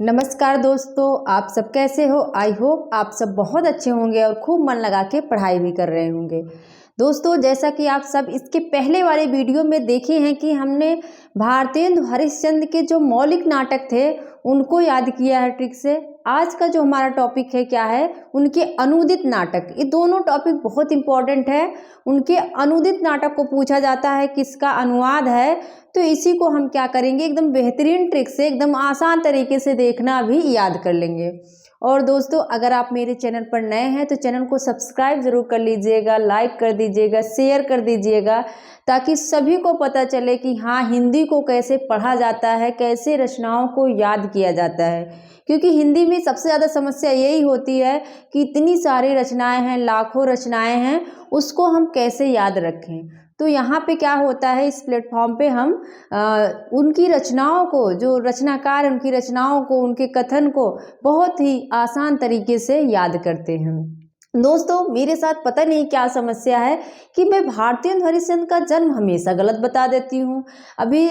नमस्कार दोस्तों, आप सब कैसे हो। आई होप आप सब बहुत अच्छे होंगे और खूब मन लगा के पढ़ाई भी कर रहे होंगे। दोस्तों, जैसा कि आप सब इसके पहले वाले वीडियो में देखे हैं कि हमने भारतेंदु हरिश्चंद्र के जो मौलिक नाटक थे उनको याद किया है ट्रिक से। आज का जो हमारा टॉपिक है क्या है, उनके अनुदित नाटक। ये दोनों टॉपिक बहुत इंपॉर्टेंट है। उनके अनुदित नाटक को पूछा जाता है किसका अनुवाद है, तो इसी को हम क्या करेंगे, एकदम बेहतरीन ट्रिक से, एकदम आसान तरीके से देखना भी याद कर लेंगे। और दोस्तों, अगर आप मेरे चैनल पर नए हैं तो चैनल को सब्सक्राइब जरूर कर लीजिएगा, लाइक कर दीजिएगा, शेयर कर दीजिएगा, ताकि सभी को पता चले कि हाँ, हिंदी को कैसे पढ़ा जाता है, कैसे रचनाओं को याद किया जाता है। क्योंकि हिंदी में सबसे ज़्यादा समस्या यही होती है कि इतनी सारी रचनाएं हैं, लाखों रचनाएं हैं, उसको हम कैसे याद रखें। तो यहाँ पे क्या होता है, इस प्लेटफॉर्म पे हम उनकी रचनाओं को, जो रचनाकार उनकी रचनाओं को, उनके कथन को बहुत ही आसान तरीके से याद करते हैं। दोस्तों, मेरे साथ पता नहीं क्या समस्या है कि मैं भारतेंदु हरिश्चंद्र का जन्म हमेशा गलत बता देती हूँ। अभी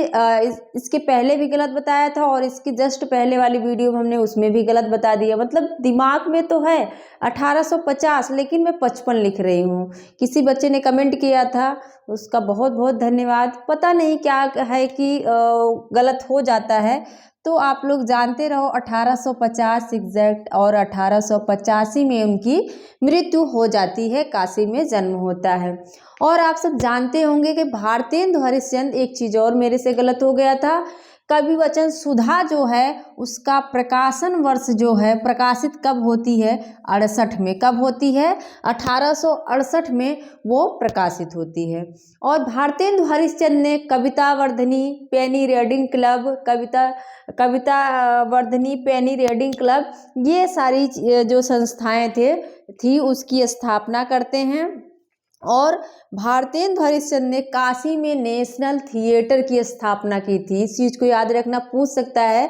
इसके पहले भी गलत बताया था और इसके जस्ट पहले वाली वीडियो में हमने उसमें भी गलत बता दिया। मतलब दिमाग में तो है 1850, लेकिन मैं 55 लिख रही हूँ। किसी बच्चे ने कमेंट किया था, उसका बहुत बहुत धन्यवाद। पता नहीं क्या है कि गलत हो जाता है, तो आप लोग जानते रहो 1850 एग्जैक्ट, और 1885 में उनकी मृत्यु हो जाती है, काशी में जन्म होता है। और आप सब जानते होंगे कि भारतेंदु हरिश्चंद्र, एक चीज़ और मेरे से गलत हो गया था, कवि वचन सुधा जो है उसका प्रकाशन वर्ष जो है, प्रकाशित कब होती है, 68 में। कब होती है, 1868 में वो प्रकाशित होती है। और भारतेंदु हरिश्चंद्र ने कविता वर्धनी पेनी रीडिंग क्लब, कविता वर्धनी पेनी रीडिंग क्लब, ये सारी जो संस्थाएं थी उसकी स्थापना करते हैं। और भारतेंदु हरिश्चंद्र ने काशी में नेशनल थिएटर की स्थापना की थी। इस चीज को याद रखना, पूछ सकता है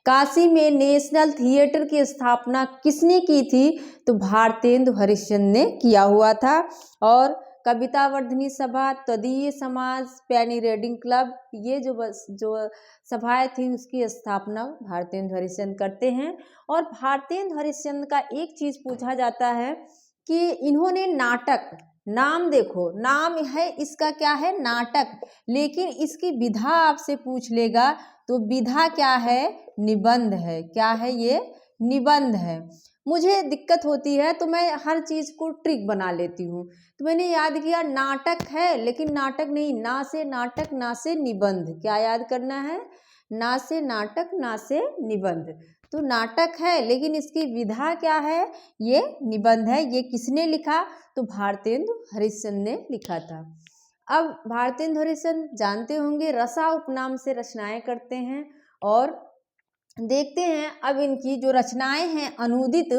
काशी में नेशनल थिएटर की स्थापना किसने की थी, तो भारतेंदु हरिश्चंद्र ने किया हुआ था। और कविता वर्धनी सभा, तदीय समाज, पेनी रीडिंग क्लब, ये जो सभाएं थी उसकी स्थापना भारतेंदु हरिश्चंद्र करते हैं। और भारतेंदु हरिश्चंद्र का एक चीज पूछा जाता है कि इन्होंने नाटक, नाम देखो, नाम है इसका क्या है, नाटक, लेकिन इसकी विधा आपसे पूछ लेगा तो विधा क्या है, निबंध है। क्या है ये, निबंध है। मुझे दिक्कत होती है तो मैं हर चीज को ट्रिक बना लेती हूँ। तो मैंने याद किया नाटक है, लेकिन नाटक नहीं, ना से नाटक ना से निबंध। क्या याद करना है, ना से नाटक ना से निबंध। तो नाटक है लेकिन इसकी विधा क्या है, ये निबंध है। ये किसने लिखा, तो भारतेंदु हरिश्चंद्र ने लिखा था। अब भारतेंदु हरिश्चंद्र जानते होंगे रसा उपनाम से रचनाएं करते हैं। और देखते हैं अब इनकी जो रचनाएं हैं अनुदित,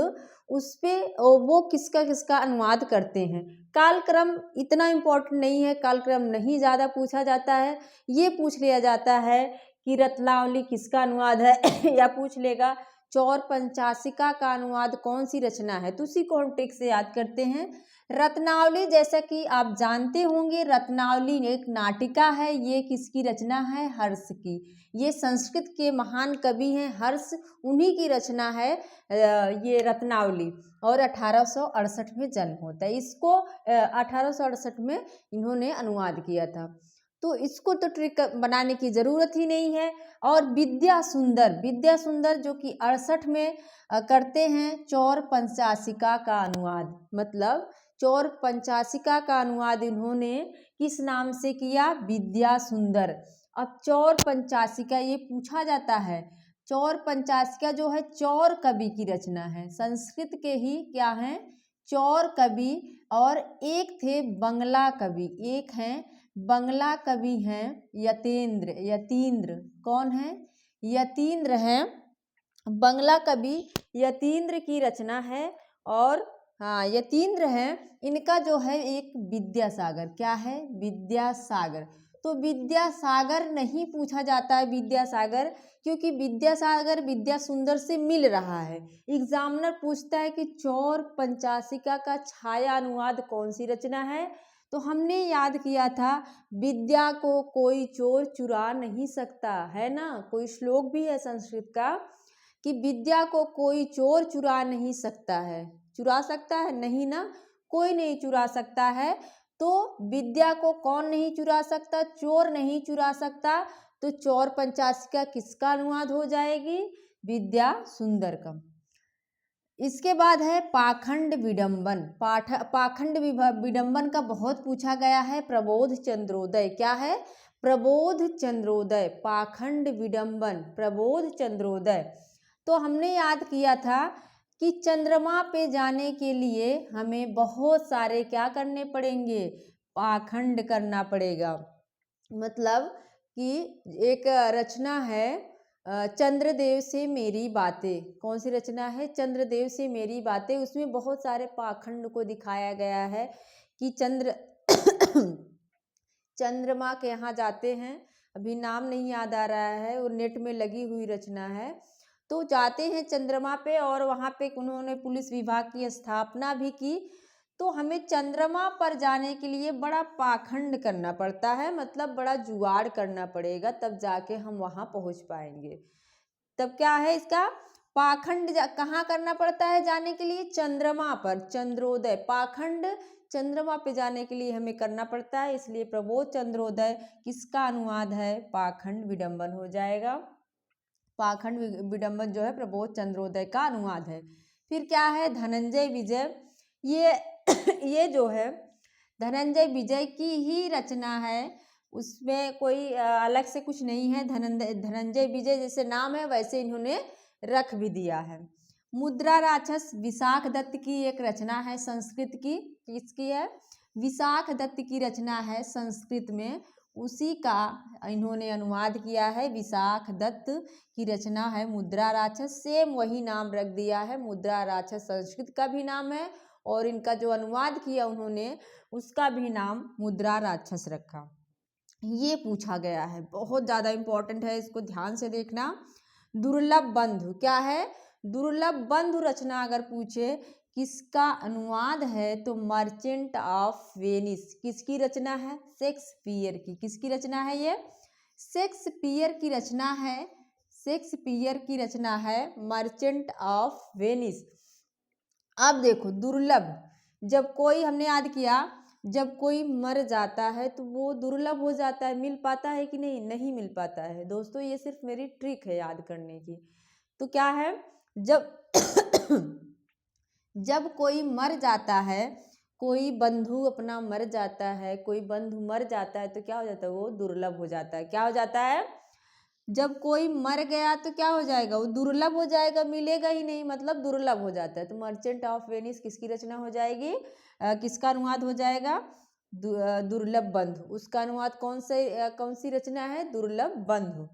उस पे वो किसका किसका अनुवाद करते हैं। कालक्रम इतना इम्पोर्टेंट नहीं है, कालक्रम नहीं ज़्यादा पूछा जाता है। ये पूछ लिया जाता है कि रत्नावली किसका अनुवाद है या पूछ लेगा चौर पंचाशिका का अनुवाद कौन सी रचना है, तो उसी को हम ट्रिक से याद करते हैं। रत्नावली, जैसा कि आप जानते होंगे, रत्नावली एक नाटिका है। ये किसकी रचना है, हर्ष की। ये संस्कृत के महान कवि हैं हर्ष, उन्हीं की रचना है ये रत्नावली। और 1868 में जन्म होता है। इसको 1868 में इन्होंने अनुवाद किया था। तो इसको तो ट्रिक बनाने की ज़रूरत ही नहीं है। और विद्या सुंदर जो कि 68 में करते हैं चौर पंचाशिका का अनुवाद। मतलब चौर पंचाशिका का अनुवाद इन्होंने किस नाम से किया, विद्या सुंदर। अब चौर पंचाशिका ये पूछा जाता है, चौर पंचाशिका जो है चौर कवि की रचना है, संस्कृत के ही क्या हैं, चौर कवि। और एक थे बंगला कवि, एक हैं बंगला कवि हैं यतीन्द्र। कौन है, यतीन्द्र हैं, बंगला कवि यतीन्द्र की रचना है। और हाँ, यतीन्द्र हैं, इनका जो है एक विद्यासागर। क्या है, विद्यासागर। तो विद्यासागर नहीं पूछा जाता है, विद्यासागर, क्योंकि विद्यासागर विद्या सुंदर से मिल रहा है। एग्जामिनर पूछता है कि चौर पंचाशिका का छाया अनुवाद कौन सी रचना है, तो हमने याद किया था विद्या को कोई चोर चुरा नहीं सकता, है ना। कोई श्लोक भी है संस्कृत का कि विद्या को कोई चोर चुरा नहीं सकता है। चुरा सकता है? नहीं ना, कोई नहीं चुरा सकता है। तो विद्या को कौन नहीं चुरा सकता? चोर नहीं चुरा सकता। तो चौर पंचाशिका किसका अनुवाद हो जाएगी? विद्या सुंदरकम। इसके बाद है पाखंड विडंबन। पाखंड विडंबन का बहुत पूछा गया है। प्रबोध चंद्रोदय, क्या है? प्रबोध चंद्रोदय। पाखंड विडंबन, प्रबोध चंद्रोदय। तो हमने याद किया था कि चंद्रमा पे जाने के लिए हमें बहुत सारे क्या करने पड़ेंगे? पाखंड करना पड़ेगा। मतलब कि एक रचना है चंद्रदेव से मेरी बातें। कौन सी रचना है? चंद्रदेव से मेरी बातें। उसमें बहुत सारे पाखंड को दिखाया गया है कि चंद्रमा के यहाँ जाते हैं, अभी नाम नहीं याद आ रहा है, वो नेट में लगी हुई रचना है। तो जाते हैं चंद्रमा पे और वहाँ पे उन्होंने पुलिस विभाग की स्थापना भी की। तो हमें चंद्रमा पर जाने के लिए बड़ा पाखंड करना पड़ता है, मतलब बड़ा जुगाड़ करना पड़ेगा, तब जाके हम वहाँ पहुँच पाएंगे। तब क्या है इसका? पाखंड कहाँ करना पड़ता है जाने के लिए? चंद्रमा पर। चंद्रोदय, पाखंड चंद्रमा पे जाने के लिए हमें करना पड़ता है, इसलिए प्रबोध चंद्रोदय किसका अनुवाद है? पाखंड विडंबन हो जाएगा। पाखंड विडंबन जो है प्रबोध चंद्रोदय का अनुवाद है। फिर क्या है? धनंजय विजय। ये जो है धनंजय विजय की ही रचना है, उसमें कोई अलग से कुछ नहीं है। धनंजय विजय जैसे नाम है वैसे इन्होंने रख भी दिया है। मुद्रा राक्षस विशाख दत्त की एक रचना है संस्कृत की। किसकी है? विशाख दत्त की रचना है संस्कृत में, उसी का इन्होंने अनुवाद किया है। विशाख दत्त की रचना है मुद्रा राक्षस। सेम वही नाम रख दिया है, मुद्रा राक्षस संस्कृत का भी नाम है और इनका जो अनुवाद किया उन्होंने उसका भी नाम मुद्रा राक्षस रखा। ये पूछा गया है, बहुत ज़्यादा इम्पोर्टेंट है, इसको ध्यान से देखना। दुर्लभ बंधु, क्या है? दुर्लभ बंधु रचना अगर पूछे किसका अनुवाद है तो मर्चेंट ऑफ वेनिस। किसकी रचना है? शेक्सपियर की। किसकी रचना है ये? शेक्सपियर की रचना है। शेक्सपियर की रचना है मर्चेंट ऑफ वेनिस। अब देखो दुर्लभ, जब कोई हमने याद किया, जब कोई मर जाता है तो वो दुर्लभ हो जाता है, मिल पाता है कि नहीं? नहीं मिल पाता है। दोस्तों ये सिर्फ मेरी ट्रिक है याद करने की। तो क्या है? जब जब कोई मर जाता है, कोई बंधु अपना मर जाता है, कोई बंधु मर जाता है तो क्या हो जाता है? वो दुर्लभ हो जाता है। क्या हो जाता है? जब कोई मर गया तो क्या हो जाएगा? वो दुर्लभ हो जाएगा, मिलेगा ही नहीं, मतलब दुर्लभ हो जाता है। तो मर्चेंट ऑफ वेनिस किसकी रचना हो जाएगी? किसका अनुवाद हो जाएगा? दुर्लभ बंधु। उसका अनुवाद कौन सी रचना है? दुर्लभ बंधु।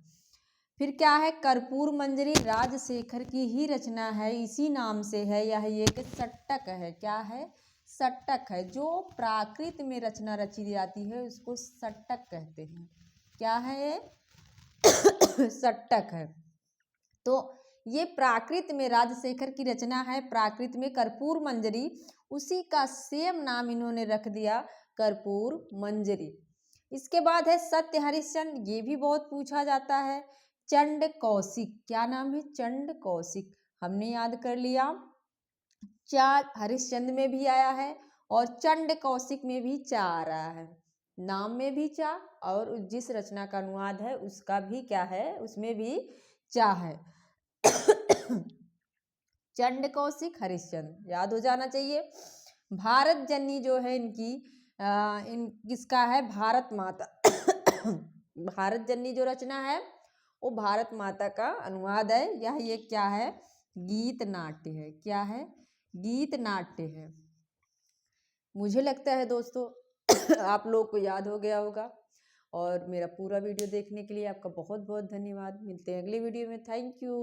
फिर क्या है? कर्पूर मंजरी राजशेखर की ही रचना है, इसी नाम से है। यह एक सट्टक है। क्या है? सट्टक है। जो प्राकृत में रचना रची जाती है उसको सट्टक कहते हैं। क्या है ये? सट्टक है। तो ये प्राकृत में राजशेखर की रचना है, प्राकृत में कर्पूर मंजरी, उसी का सेम नाम इन्होंने रख दिया कर्पूर मंजरी। इसके बाद है सत्य हरिश्चंद्र, ये भी बहुत पूछा जाता है। चंड कौशिक, क्या नाम है? चंड कौशिक, हमने याद कर लिया। चार हरिश्चंद्र में भी आया है और चंड कौशिक में भी चा आ रहा है, नाम में भी चा और जिस रचना का अनुवाद है उसका भी क्या है? उसमें भी चा है। चंड कौशिक हरिश्चंद्र याद हो जाना चाहिए। भारत जननी जो है इनकी किसका है? भारत माता। भारत जननी जो रचना है वो भारत माता का अनुवाद है। यह ये क्या है? गीत नाट्य है। क्या है? गीत नाट्य है। मुझे लगता है दोस्तों आप लोग को याद हो गया होगा। और मेरा पूरा वीडियो देखने के लिए आपका बहुत बहुत धन्यवाद। मिलते हैं अगली वीडियो में। Thank you.